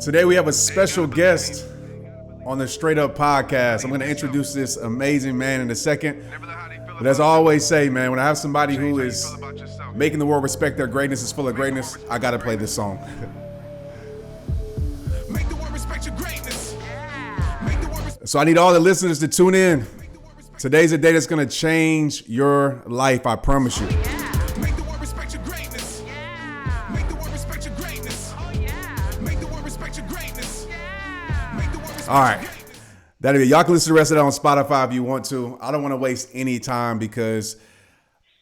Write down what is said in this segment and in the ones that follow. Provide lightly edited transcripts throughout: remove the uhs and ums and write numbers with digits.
Today we have a special guest on the Straight Up Podcast. I'm going to introduce this amazing man in a second. But as I always say, man, when I have somebody who is making the world respect their greatness, is full of greatness, I got to play this song. So I need all the listeners to tune in. Today's a day that's going to change your life, I promise you. All right. That'll be, y'all can listen to the rest of that on Spotify if you want to. I don't want to waste any time because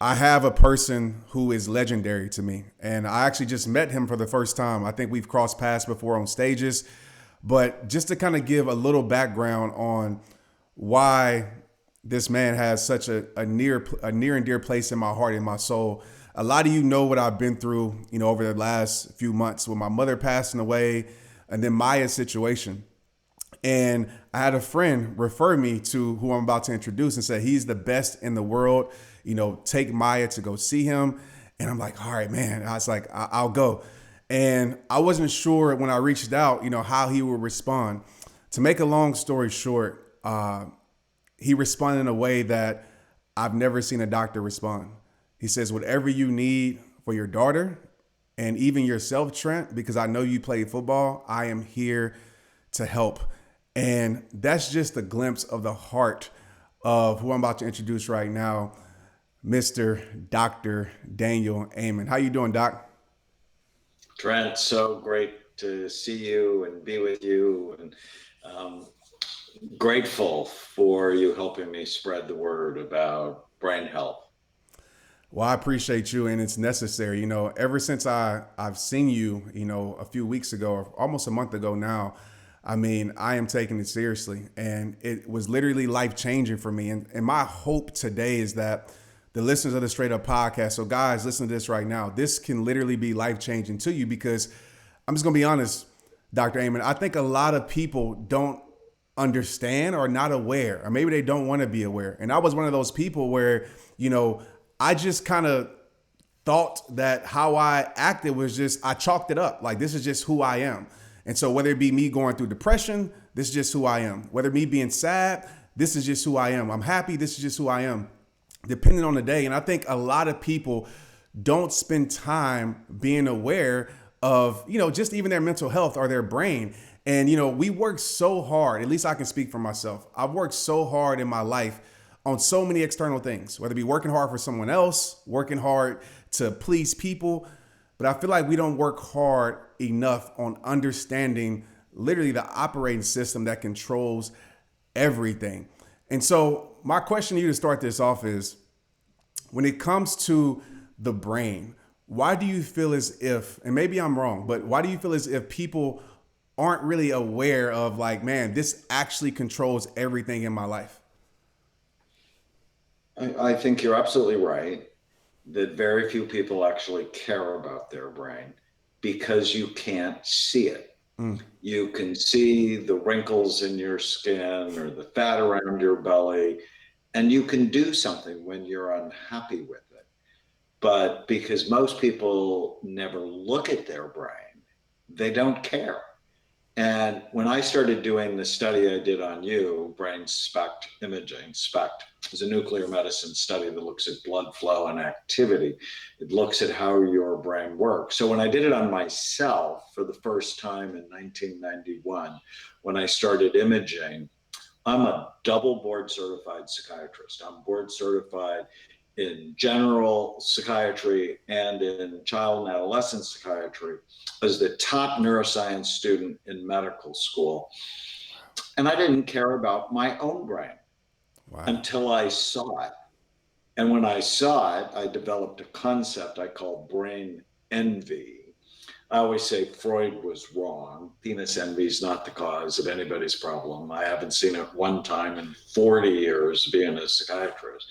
I have a person who is legendary to me. And I actually just met him for the first time. I think we've crossed paths before on stages. But just to kind of give a little background on why this man has such a near and dear place in my heart and my soul. A lot of you know what I've been through, over the last few months with my mother passing away and then Maya's situation. And I had a friend refer me to who I'm about to introduce and said, he's the best in the world. Take Maya to go see him. And I'm like, all right, man. I was like, I'll go. And I wasn't sure when I reached out, how he would respond. To make a long story short, he responded in a way that I've never seen a doctor respond. He says, whatever you need for your daughter and even yourself, Trent, because I know you played football, I am here to help. And that's just a glimpse of the heart of who I'm about to introduce right now, Mr. Dr. Daniel Amen. How you doing, Doc? Trent, so great to see you and be with you, and grateful for you helping me spread the word about brain health. Well, I appreciate you, and it's necessary. Ever since I've seen you, a few weeks ago, or almost a month ago now, I am taking it seriously, and it was literally life-changing for me. And my hope today is that the listeners of the Straight Up Podcast, so guys, listen to this right now. This can literally be life-changing to you because I'm just going to be honest, Dr. Amen, I think a lot of people don't understand or not aware, or maybe they don't want to be aware. And I was one of those people where, I just kind of thought that how I acted was just, I chalked it up. Like, this is just who I am. And so whether it be me going through depression, this is just who I am. Whether me being sad, this is just who I am. I'm happy, this is just who I am, depending on the day. And I think a lot of people don't spend time being aware of, just even their mental health or their brain. And, we work so hard, at least I can speak for myself. I've worked so hard in my life on so many external things, whether it be working hard for someone else, working hard to please people. But I feel like we don't work hard enough on understanding literally the operating system that controls everything. And so my question to you to start this off is, when it comes to the brain, why do you feel as if, and maybe I'm wrong, but why do you feel as if people aren't really aware of, like, man, this actually controls everything in my life? I think you're absolutely right that very few people actually care about their brain because you can't see it. You can see the wrinkles in your skin or the fat around your belly, and you can do something when you're unhappy with it. But because most people never look at their brain, they don't care. And when I started doing the study I did on you, brain SPECT imaging, SPECT is a nuclear medicine study that looks at blood flow and activity. It looks at how your brain works. So when I did it on myself for the first time in 1991, when I started imaging, I'm a double board certified psychiatrist. I'm board certified in general psychiatry and in child and adolescent psychiatry as the top neuroscience student in medical school. And I didn't care about my own brain until I saw it. And when I saw it, I developed a concept I call brain envy. I always say Freud was wrong. Penis envy is not the cause of anybody's problem. I haven't seen it one time in 40 years being a psychiatrist.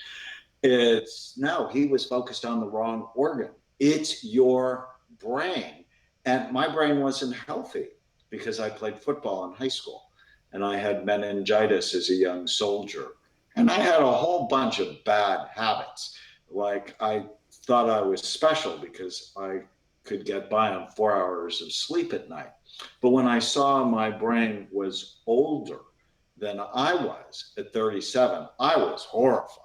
He was focused on the wrong organ. It's your brain. And my brain wasn't healthy because I played football in high school and I had meningitis as a young soldier. And I had a whole bunch of bad habits. Like, I thought I was special because I could get by on 4 hours of sleep at night. But when I saw my brain was older than I was at 37, I was horrified.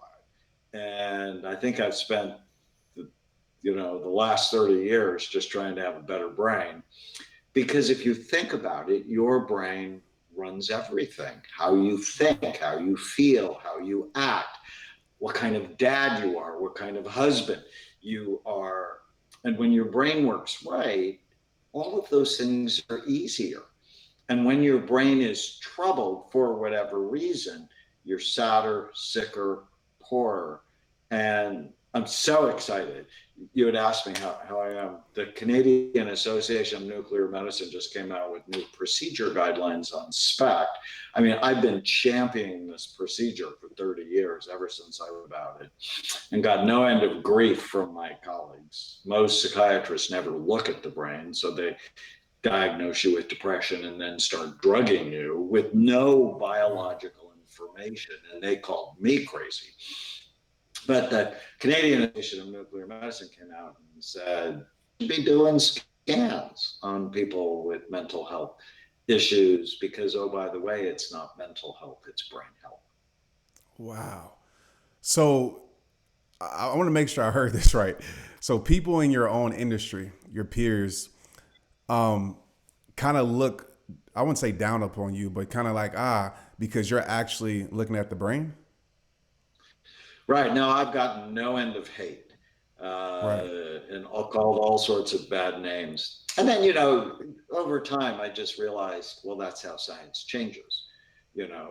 And I think I've spent the last 30 years just trying to have a better brain. Because if you think about it, your brain runs everything. How you think, how you feel, how you act, what kind of dad you are, what kind of husband you are. And when your brain works right, all of those things are easier. And when your brain is troubled for whatever reason, you're sadder, sicker, poorer. And I'm so excited. You had asked me how I am. The Canadian Association of Nuclear Medicine just came out with new procedure guidelines on SPECT. I mean, I've been championing this procedure for 30 years, ever since I wrote about it, and got no end of grief from my colleagues. Most psychiatrists never look at the brain, so they diagnose you with depression and then start drugging you with no biological information. And they called me crazy. But the Canadian Association of Nuclear Medicine came out and said, you should be doing scans on people with mental health issues because, oh, by the way, it's not mental health, it's brain health. Wow. So I want to make sure I heard this right. So people in your own industry, your peers, kind of look, I wouldn't say down upon you, but kind of like, because you're actually looking at the brain. Right. Now, I've gotten no end of hate Right. and called all sorts of bad names. And then, over time, I just realized, well, that's how science changes.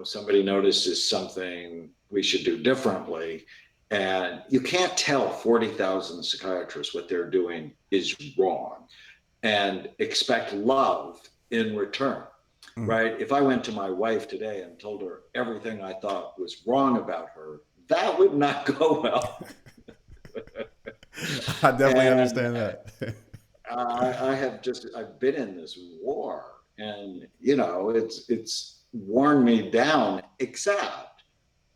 Somebody notices something we should do differently. And you can't tell 40,000 psychiatrists what they're doing is wrong and expect love in return. Right? If I went to my wife today and told her everything I thought was wrong about her, that would not go well. I definitely And understand that. I've been in this war, and it's worn me down, except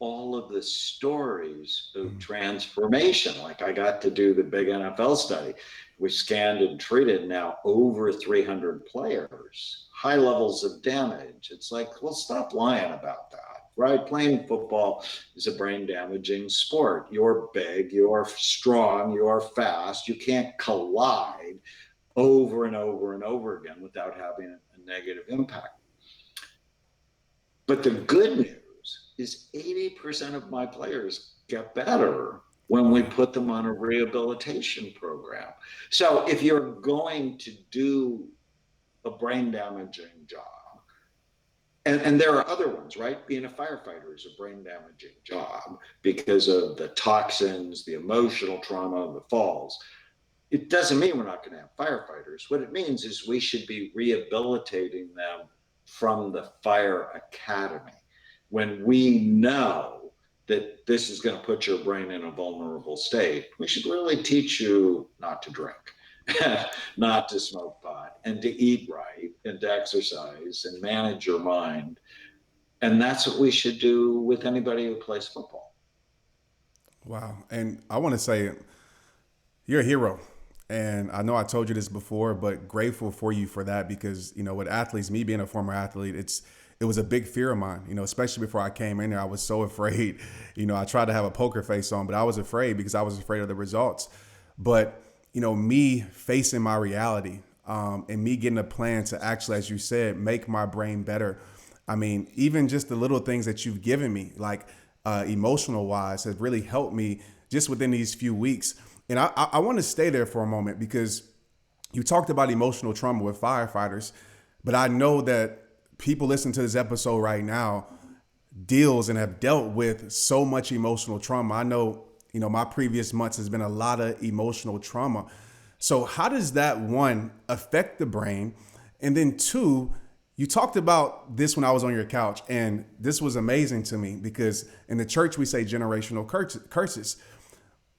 all of the stories of transformation. Like, I got to do the big NFL study. We scanned and treated now over 300 players, high levels of damage. It's like, well, stop lying about that. Right? Playing football is a brain damaging sport. You're big, you're strong, you're fast. You can't collide over and over and over again without having a negative impact. But the good news is 80% of my players get better when we put them on a rehabilitation program. So if you're going to do a brain damaging job, and there are other ones, right? Being a firefighter is a brain damaging job because of the toxins, the emotional trauma, the falls. It doesn't mean we're not going to have firefighters. What it means is we should be rehabilitating them from the fire academy when we know that this is going to put your brain in a vulnerable state. We should really teach you not to drink, not to smoke pot, and to eat right, and to exercise and manage your mind. And that's what we should do with anybody who plays football. Wow. And I want to say you're a hero. And I know I told you this before, but grateful for you for that because, with athletes, me being a former athlete, it was a big fear of mine, especially before I came in there. I was so afraid. I tried to have a poker face on, but I was afraid because I was afraid of the results. But, me facing my reality and me getting a plan to actually, as you said, make my brain better. I mean, even just the little things that you've given me, like emotional wise, have really helped me just within these few weeks. And I want to stay there for a moment because you talked about emotional trauma with firefighters, but I know that people listening to this episode right now deals and have dealt with so much emotional trauma. I know, my previous months has been a lot of emotional trauma. So how does that, one, affect the brain? And then two, you talked about this when I was on your couch, and this was amazing to me because in the church we say generational curses.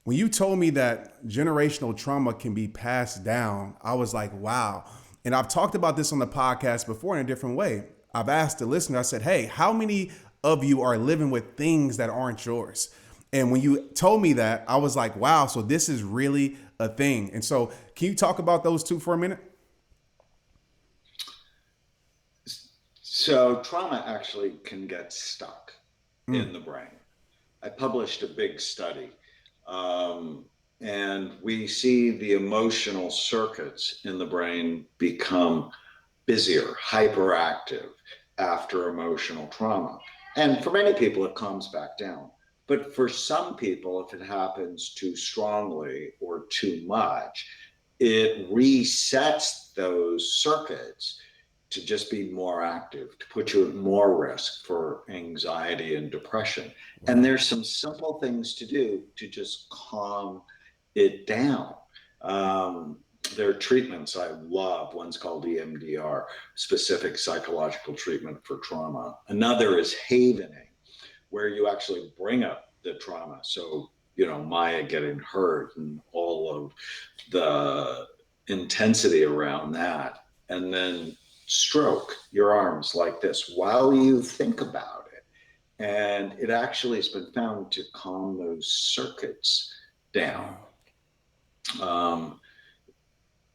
When you told me that generational trauma can be passed down, I was like, wow. And I've talked about this on the podcast before in a different way. I've asked the listener, I said, hey, how many of you are living with things that aren't yours? And when you told me that, I was like, wow, so this is really a thing. And so, can you talk about those two for a minute? So trauma actually can get stuck in the brain. I published a big study, um, and we see the emotional circuits in the brain become busier, hyperactive after emotional trauma. And for many people, it calms back down. But for some people, if it happens too strongly or too much, it resets those circuits to just be more active, to put you at more risk for anxiety and depression. And Wow. there's some simple things to do to just calm it down. Um, there are treatments I love. One's called EMDR, specific psychological treatment for trauma. Another is havening, where you actually bring up the trauma. So, Maya getting hurt and all of the intensity around that. And then stroke your arms like this while you think about it. And it actually has been found to calm those circuits down. Wow. Um,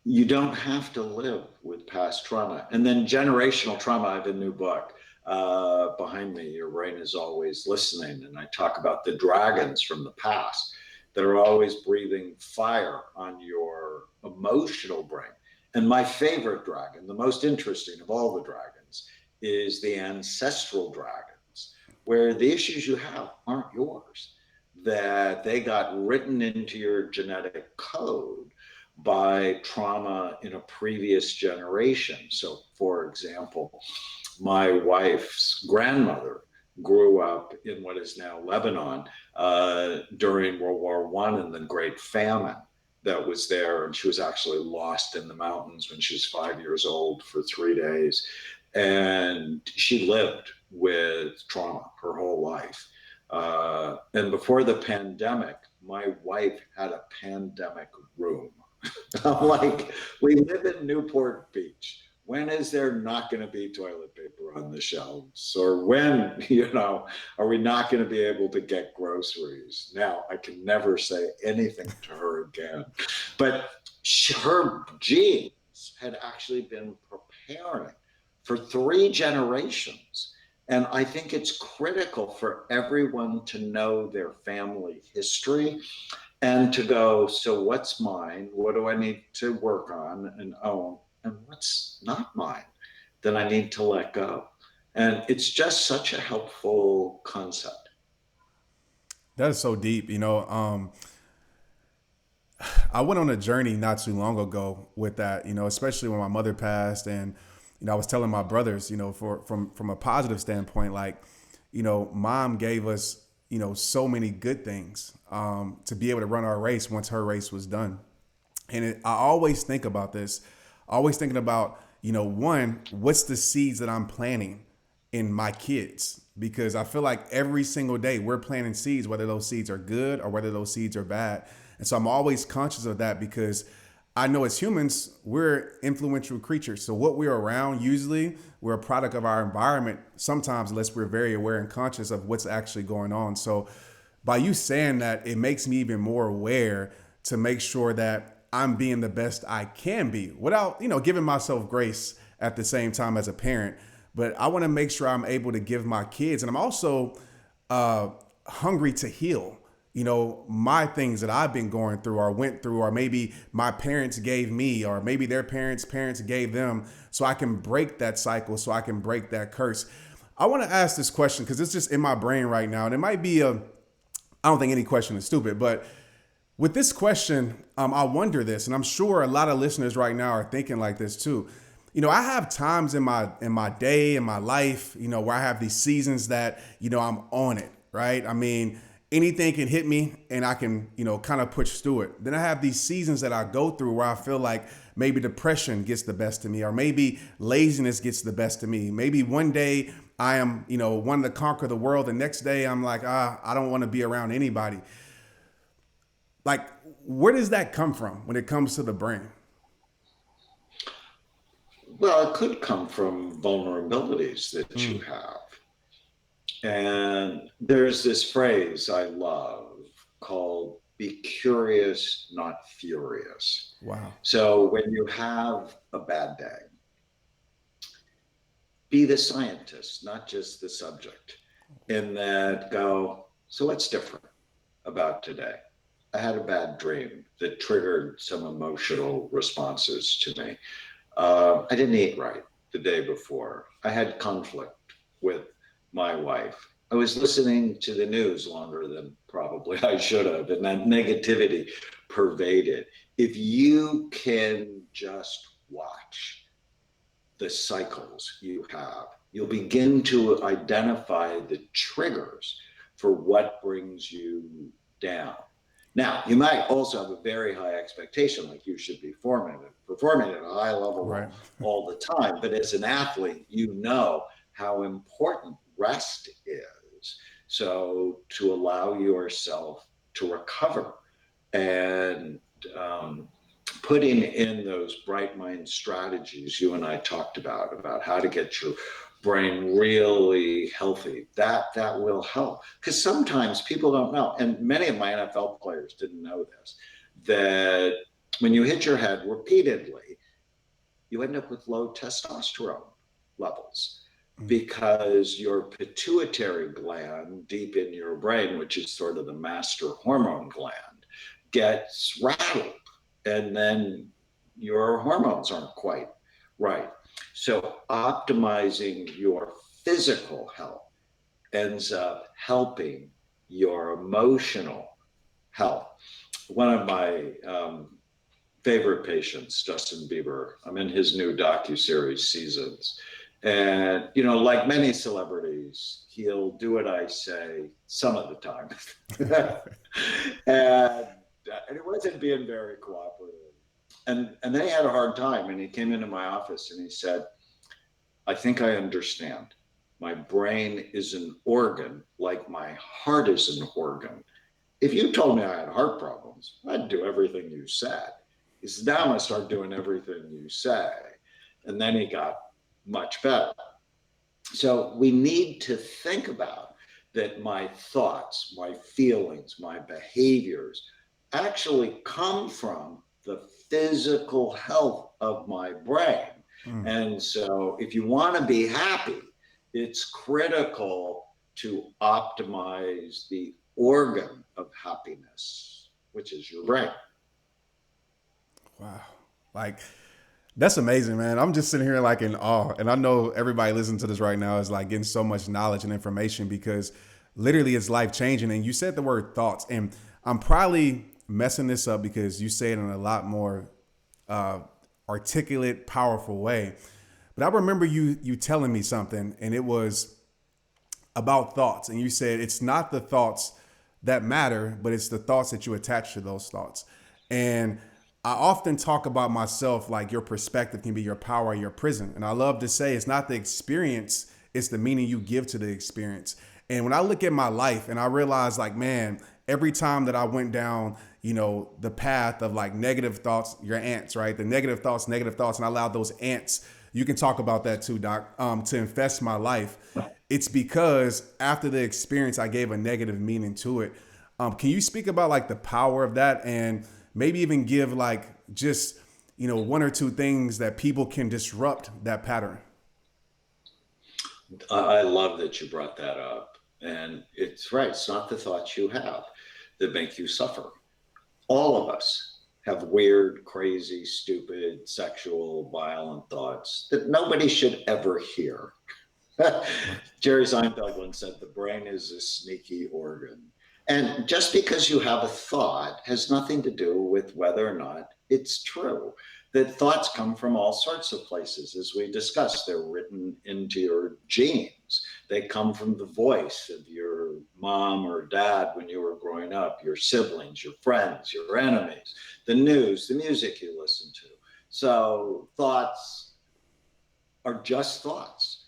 you don't have to live with past trauma. And then generational trauma, I have a new book behind me, Your Brain is Always Listening. And I talk about the dragons from the past that are always breathing fire on your emotional brain. And my favorite dragon, the most interesting of all the dragons, is the ancestral dragons, where the issues you have aren't yours, that they got written into your genetic code by trauma in a previous generation. So, for example, my wife's grandmother grew up in what is now Lebanon during World War I and the Great Famine that was there. And she was actually lost in the mountains when she was 5 years old for 3 days. And she lived with trauma her whole life. And before the pandemic, my wife had a pandemic room. I'm Wow. like, we live in Newport Beach. When is there not going to be toilet paper on the shelves? Or when, are we not going to be able to get groceries? Now, I can never say anything to her again. But her genes had actually been preparing for 3 generations. And I think it's critical for everyone to know their family history and to go, so what's mine? What do I need to work on and own? And what's not mine that I need to let go? And it's just such a helpful concept. That is so deep. I went on a journey not too long ago with that, especially when my mother passed. And, I was telling my brothers, from a positive standpoint, like, mom gave us, so many good things to be able to run our race once her race was done. And I always think about this, always thinking about, one, what's the seeds that I'm planting in my kids? Because I feel like every single day we're planting seeds, whether those seeds are good or whether those seeds are bad. And so I'm always conscious of that because I know as humans, we're influential creatures. So what we're around, usually we're a product of our environment, sometimes unless we're very aware and conscious of what's actually going on. So by you saying that, it makes me even more aware to make sure that I'm being the best I can be without, giving myself grace at the same time as a parent. But I want to make sure I'm able to give my kids, and I'm also uh, hungry to heal. My things that I've been going through or went through, or maybe my parents gave me, or maybe their parents gave them, so I can break that cycle, so I can break that curse. I want to ask this question because it's just in my brain right now, and it might be I don't think any question is stupid, but with this question, I wonder this, and I'm sure a lot of listeners right now are thinking like this too. I have times in my day, in my life, where I have these seasons that I'm on it, right? I mean, anything can hit me, and I can kind of push through it. Then I have these seasons that I go through where I feel like maybe depression gets the best of me, or maybe laziness gets the best of me. Maybe one day I am wanting to conquer the world, the next day I'm like, I don't want to be around anybody. Like, where does that come from when it comes to the brain? Well, it could come from vulnerabilities that you Mm, have. And there's this phrase I love called Be curious, not furious. Wow. So when you have a bad day, be the scientist, not just the subject. In that, go, so what's different about today? I had a bad dream that triggered some emotional responses to me. I didn't eat right the day before. I had conflict with my wife. I was listening to the news longer than probably I should have, and that negativity pervaded. If you can just watch the cycles you have, you'll begin to identify the triggers for what brings you down. Now, you might also have a very high expectation, like you should be performing at a high Right. level all the time. But as an athlete, you know how important rest is. So to allow yourself to recover and putting in those bright mind strategies you and I talked about how to get your brain really healthy, that will help. Because sometimes people don't know, and many of my NFL players didn't know this, that when you hit your head repeatedly, you end up with low testosterone levels because your pituitary gland deep in your brain, which is sort of the master hormone gland, gets rattled, and then your hormones aren't quite right. So optimizing your physical health ends up helping your emotional health. One of my favorite patients, Justin Bieber, I'm in his new docuseries Seasons. And, you know, like many celebrities, he'll do what I say some of the time. and, and he wasn't being very cooperative. And then he had a hard time, and he came into my office and he said, I think I understand. My brain is an organ like my heart is an organ. If you told me I had heart problems, I'd do everything you said. He said, now I'm going to start doing everything you say. And then he got much better. So we need to think about that my thoughts, my feelings, my behaviors actually come from the physical health of my brain. And so if you want to be happy, it's critical to optimize the organ of happiness, which is your brain. Wow. Like, that's amazing, man. I'm just sitting here like in awe. And I know everybody listening to this right now is like getting so much knowledge and information because literally it's life changing. And you said the word thoughts, and I'm probably messing this up because you say it in a lot more uh, articulate, powerful way. But I remember you telling me something, and it was about thoughts. And you said it's not the thoughts that matter, but it's the thoughts that you attach to those thoughts. And I often talk about myself like your perspective can be your power, your prison. And I love to say it's not the experience, it's the meaning you give to the experience. And when I look at my life and I realize like, man, every time that I went down, you know, the path of like negative thoughts, your ants, right? The negative thoughts, and I allowed those ants, you can talk about that too, Doc, to infest my life. It's because after the experience, I gave a negative meaning to it. Can you speak about like the power of that and maybe even give like just, you know, one or two things that people can disrupt that pattern? I love that you brought that up. And it's right. It's not the thoughts you have that make you suffer. All of us have weird, crazy, stupid, sexual, violent thoughts that nobody should ever hear. Jerry Seinfeld once said, the brain is a sneaky organ. And just because you have a thought has nothing to do with whether or not it's true. That thoughts come from all sorts of places, as we discussed. They're written into your genes. They come from the voice of your mom or dad when you were growing up, your siblings, your friends, your enemies, the news, the music you listen to. So thoughts are just thoughts,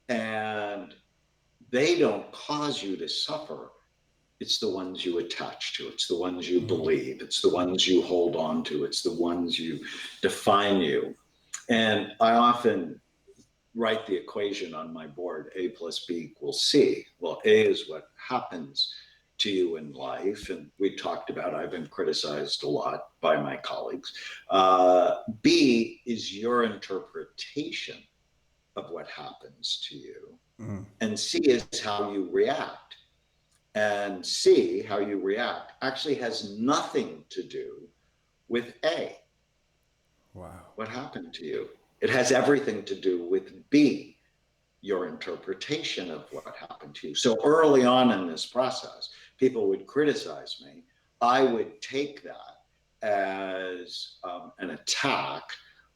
and they don't cause you to suffer. It's the ones you attach to. It's the ones you believe. It's the ones you hold on to. It's the ones you define you. And I often write the equation on my board, A plus B equals C. Well, A is what happens to you in life, and we talked about I've been criticized a lot by my colleagues. B is your interpretation of what happens to you. Mm. And C is how you react. And C, how you react, actually has nothing to do with A, Wow. what happened to you. It has everything to do with B, your interpretation of what happened to you. So early on in this process, people would criticize me. I would take that as an attack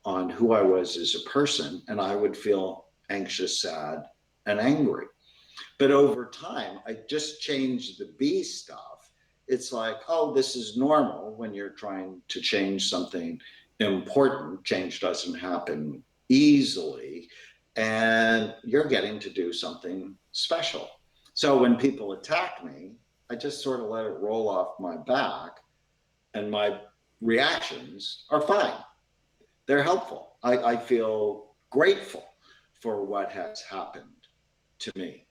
on who I was as a person, and I would feel anxious, sad, and angry. But over time, I just changed the B stuff. It's like, oh, this is normal when you're trying to change something important. Change doesn't happen easily, and you're getting to do something special. So when people attack me, I just sort of let it roll off my back, and my reactions are fine. They're helpful. I feel grateful for what has happened to me,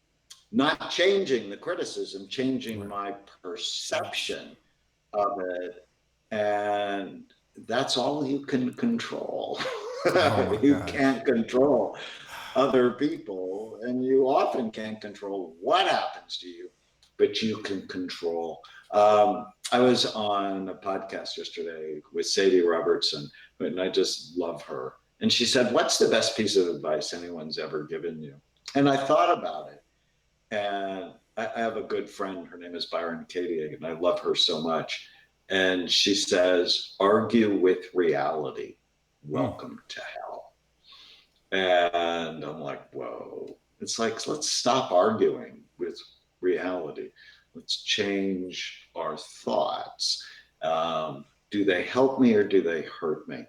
not changing the criticism, changing Right. my perception of it. And that's all you can control. Oh my You gosh. can't control other people, and you often can't control what happens to you, but you can control. I was on a podcast yesterday with Sadie Robertson, and I just love her. And she said, "What's the best piece of advice anyone's ever given you?" And I thought about it. And I have a good friend. Her name is Byron Katie, and I love her so much. And she says, "Argue with reality. Mm. Welcome to hell." And I'm like, whoa. It's like, let's stop arguing with reality. Let's change our thoughts. Do they help me or do they hurt me?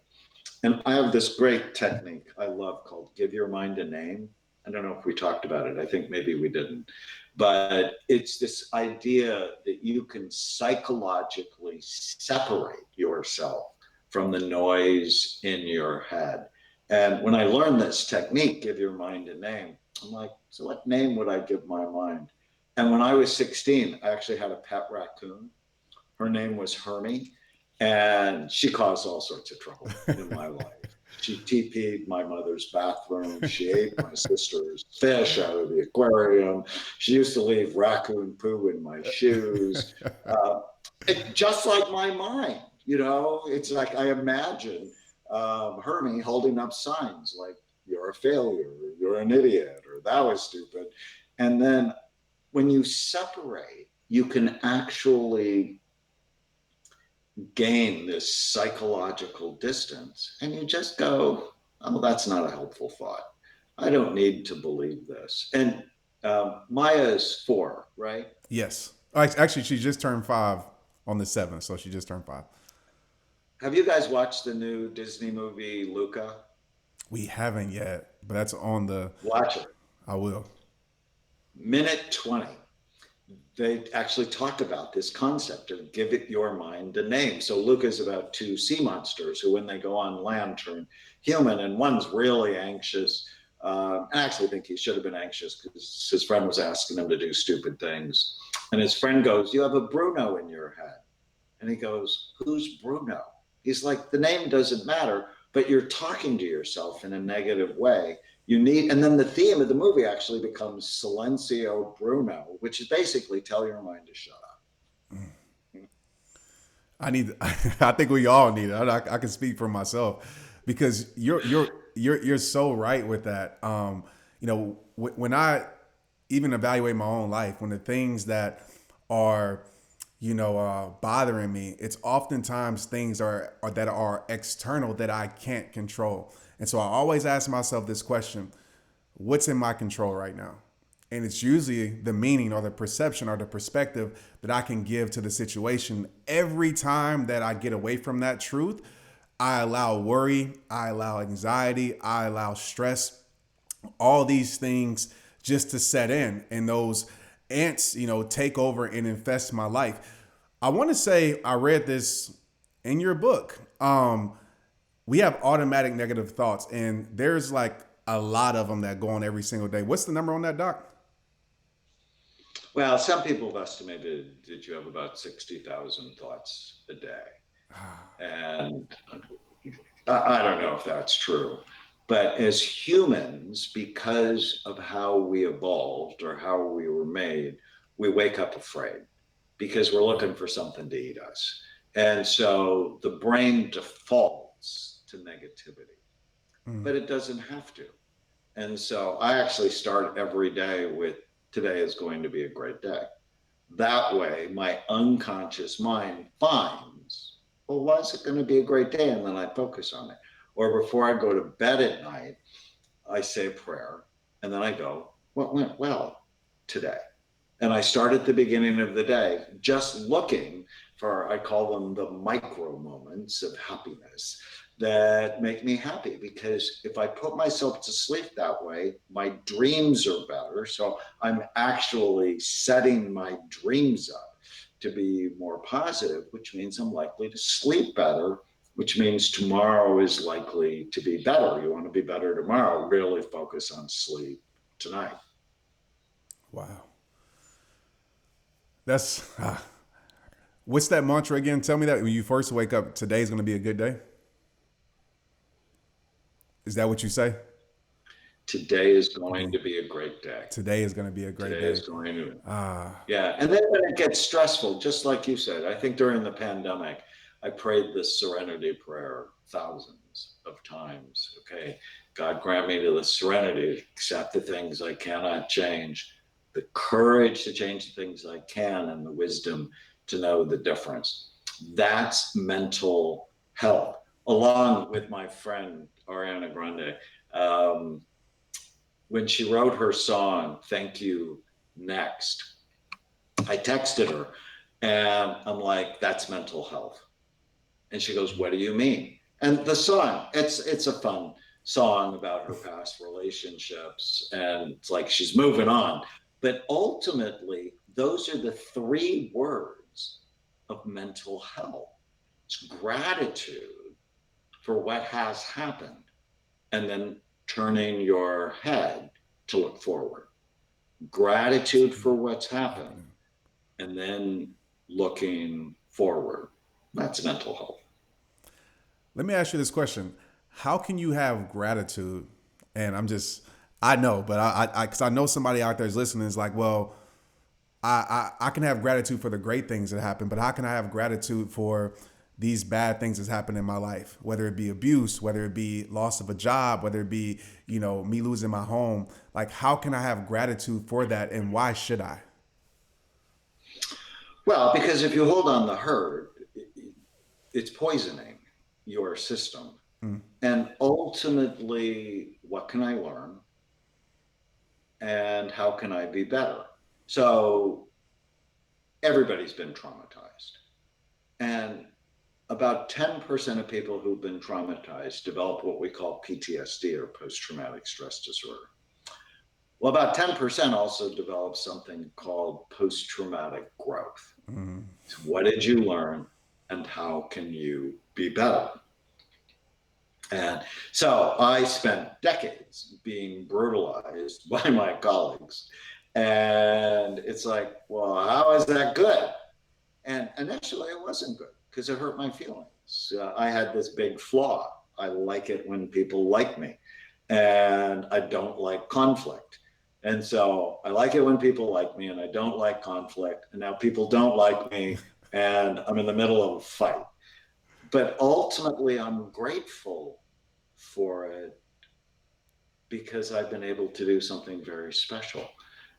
And I have this great technique I love called give your mind a name. I don't know if we talked about it. I think maybe we didn't. But it's this idea that you can psychologically separate yourself from the noise in your head. And when I learned this technique, give your mind a name, I'm like, so what name would I give my mind? And when I was 16, I actually had a pet raccoon. Her name was Hermie, and she caused all sorts of trouble in my life. She TP'd my mother's bathroom. She ate my sister's fish out of the aquarium. She used to leave raccoon poo in my shoes. Uh, just like my mind, it's like I imagine Hermie holding up signs like, "You're a failure," or "You're an idiot," or "That was stupid." And then when you separate, you can actually gain this psychological distance, and you just go, oh, that's not a helpful thought. I don't need to believe this. And Maya is 4, right? Yes. Actually, she just turned 5 on the 7th, so she just turned 5. Have you guys watched the new Disney movie Luca? We haven't yet, but that's on the. Watch it. I will. Minute 20. They actually talk about this concept of give it your mind a name. So Luca is about 2 sea monsters who, when they go on land, turn human, and one's really anxious. I actually think he should have been anxious because his friend was asking him to do stupid things. And his friend goes, "You have a Bruno in your head." And he goes, "Who's Bruno?" He's like, "The name doesn't matter, but you're talking to yourself in a negative way. You need," and then the theme of the movie actually becomes Silencio Bruno, which is basically tell your mind to shut up. I need. I think we all need it. I can speak for myself because you're so right with that. When I even evaluate my own life, when the things that are bothering me, it's oftentimes things are that are external that I can't control. And so I always ask myself this question: what's in my control right now? And it's usually the meaning or the perception or the perspective that I can give to the situation. Every time that I get away from that truth, I allow worry, I allow anxiety, I allow stress, all these things just to set in, and those ants, take over and infest my life. I want to say I read this in your book. We have automatic negative thoughts, and there's like a lot of them that go on every single day. What's the number on that, Doc? Well, some people have estimated that you have about 60,000 thoughts a day. And I don't know if that's true. But as humans, because of how we evolved or how we were made, we wake up afraid because we're looking for something to eat us. And so the brain defaults to negativity, Mm. but it doesn't have to. And so I actually start every day with today is going to be a great day. That way, my unconscious mind finds, well, why is it going to be a great day? And then I focus on it. Or before I go to bed at night, I say a prayer and then I go, what went well today? And I start at the beginning of the day just looking for, I call them the micro moments of happiness that make me happy. Because if I put myself to sleep that way, my dreams are better. So I'm actually setting my dreams up to be more positive, which means I'm likely to sleep better, which means tomorrow is likely to be better. You want to be better tomorrow, really focus on sleep tonight. Wow. That's what's that mantra again? Tell me that when you first wake up, today's going to be a good day. Is that what you say? Today is going Okay. to be a great day. Today is going to be a great Today day. is going to, Ah, yeah. And then when it gets stressful, just like you said, I think during the pandemic, I prayed this serenity prayer thousands of times. Okay. God grant me the serenity to accept the things I cannot change, the courage to change the things I can, and the wisdom to know the difference. That's mental health. Along with my friend Ariana Grande, um, when she wrote her song, Thank You Next, I texted her and I'm like, that's mental health. And she goes, what do you mean? And the song, it's a fun song about her past relationships. And it's like she's moving on. But ultimately, those are the three words of mental health. It's gratitude for what has happened and then turning your head to look forward. Gratitude for what's happened happening. and then looking forward. That's mental health. Let me ask you this question: how can you have gratitude? And I know, but because I know somebody out there is listening is like, well, I can have gratitude for the great things that happen, but how can I have gratitude for these bad things that's happened in my life, whether it be abuse, whether it be loss of a job, whether it be, me losing my home? Like, how can I have gratitude for that, and why should I? Well, because if you hold on the herd, it's poisoning your system. Mm. And ultimately, what can I learn? And how can I be better? So everybody's been traumatized. And about 10% of people who've been traumatized develop what we call PTSD or post traumatic stress disorder. Well, about 10% also develop something called post traumatic growth. Mm. So what did you learn and how can you be better? And so I spent decades being brutalized by my colleagues. And it's like, well, how is that good? And initially it wasn't good because it hurt my feelings. I had this big flaw. I like it when people like me, and I don't like conflict. And so I like it when people like me, and I don't like conflict. And now people don't like me, and I'm in the middle of a fight. But ultimately, I'm grateful for it because I've been able to do something very special.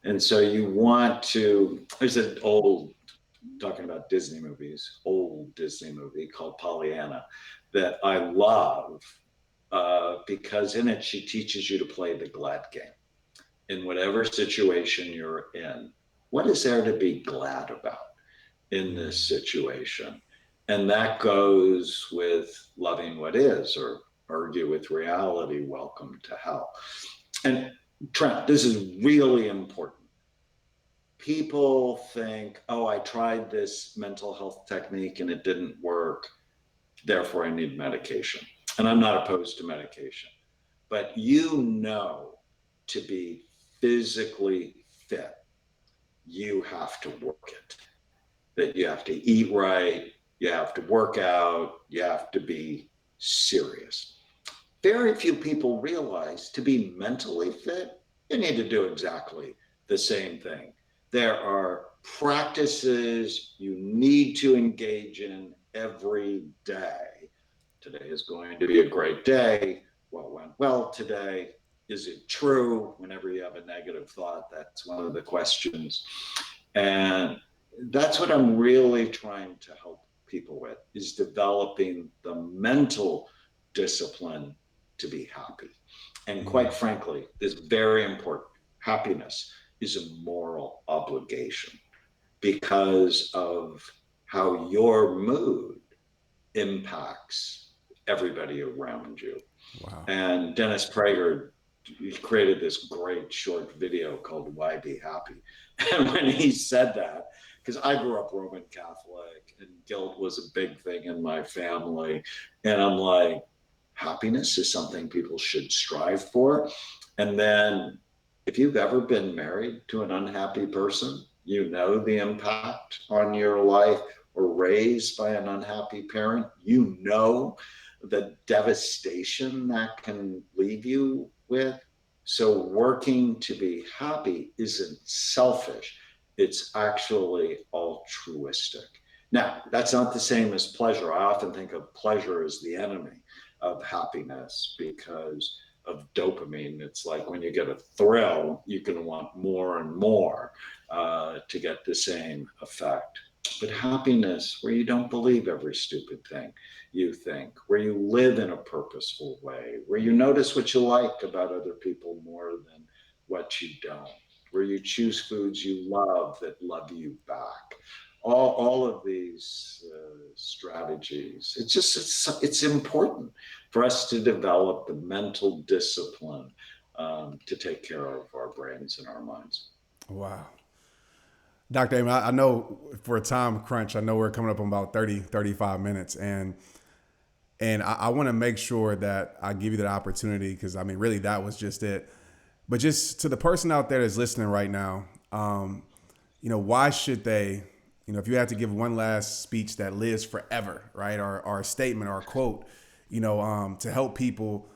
And so you want to, there's an old, talking about Disney movies, old Disney movie called Pollyanna that I love because in it she teaches you to play the glad game in whatever situation you're in. What is there to be glad about in this situation? And that goes with loving what is, or argue with reality, welcome to hell. And Trent, this is really important. People think, oh, I tried this mental health technique and it didn't work, therefore I need medication. And I'm not opposed to medication, but to be physically fit, you have to work it. That you have to eat right, you have to work out, you have to be serious. Very few people realize to be mentally fit, you need to do exactly the same thing. There are practices you need to engage in every day. Today is going to be a great day. What went well today? Is it true? Whenever you have a negative thought, that's one of the questions. And that's what I'm really trying to help people with, is developing the mental discipline to be happy. And quite frankly, this is very important. Happiness is a moral obligation because of how your mood impacts everybody around you. Wow. And Dennis Prager, he created this great short video called Why Be Happy. And when he said that, because I grew up Roman Catholic and guilt was a big thing in my family. And I'm like, happiness is something people should strive for. And then if you've ever been married to an unhappy person, you know the impact on your life, or raised by an unhappy parent, you know the devastation that can leave you with. So working to be happy isn't selfish, it's actually altruistic. Now, that's not the same as pleasure. I often think of pleasure as the enemy of happiness because of dopamine. It's like when you get a thrill, you can want more and more to get the same effect. But happiness, where you don't believe every stupid thing you think, where you live in a purposeful way, where you notice what you like about other people more than what you don't, where you choose foods you love that love you back. All of these strategies, it's important for us to develop the mental discipline to take care of our brains and our minds. Wow. Dr. Amen, I know for a time crunch, I know we're coming up on about 30, 35 minutes. And I want to make sure that I give you that opportunity because, I mean, really, that was just it. But just to the person out there that's listening right now, why should they, if you had to give one last speech that lives forever, right, or a statement or a quote, to help people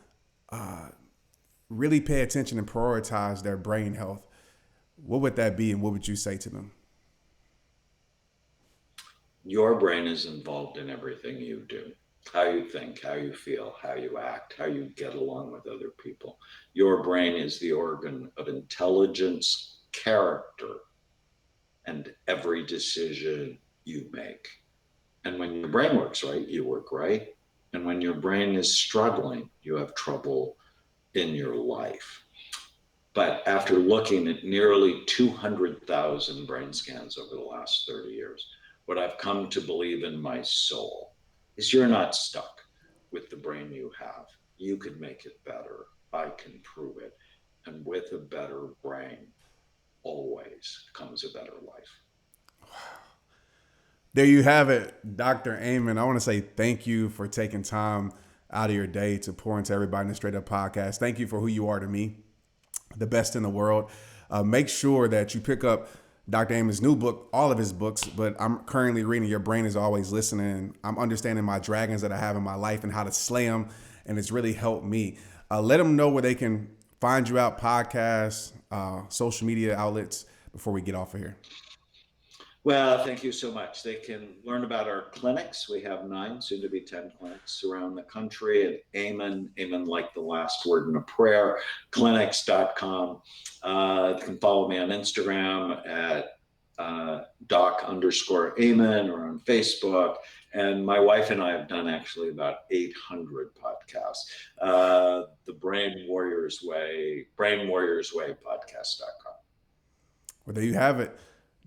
really pay attention and prioritize their brain health, what would that be and what would you say to them? Your brain is involved in everything you do. How you think, how you feel, how you act, how you get along with other people. Your brain is the organ of intelligence, character, and every decision you make. And when your brain works right, you work right. And when your brain is struggling, you have trouble in your life. But after looking at nearly 200,000 brain scans over the last 30 years, what I've come to believe in my soul is you're not stuck with the brain you have. You can make it better. I can prove it. And with a better brain, always comes a better life. There you have it, Dr. Amen. I want to say thank you for taking time out of your day to pour into everybody in the Straight Up Podcast. Thank you for who you are to me, the best in the world. Make sure that you pick up Dr. Amen's new book, all of his books, but I'm currently reading Your Brain is Always Listening. I'm understanding my dragons that I have in my life and how to slay them, and it's really helped me. Let them know where they can find you out, podcasts, social media outlets, before we get off of here. Well, thank you so much. They can learn about our clinics. We have 9, soon to be 10 clinics around the country at Amen like the last word in a prayer, clinics.com. You can follow me on Instagram at doc_Amen or on Facebook. And my wife and I have done actually about 800 podcasts. The Brain Warriors Way, brainwarriorswaypodcast.com. Well, there you have it.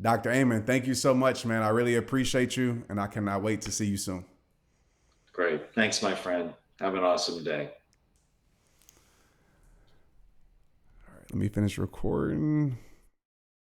Dr. Amen, thank you so much, man. I really appreciate you, and I cannot wait to see you soon. Great. Thanks, my friend. Have an awesome day. All right, let me finish recording.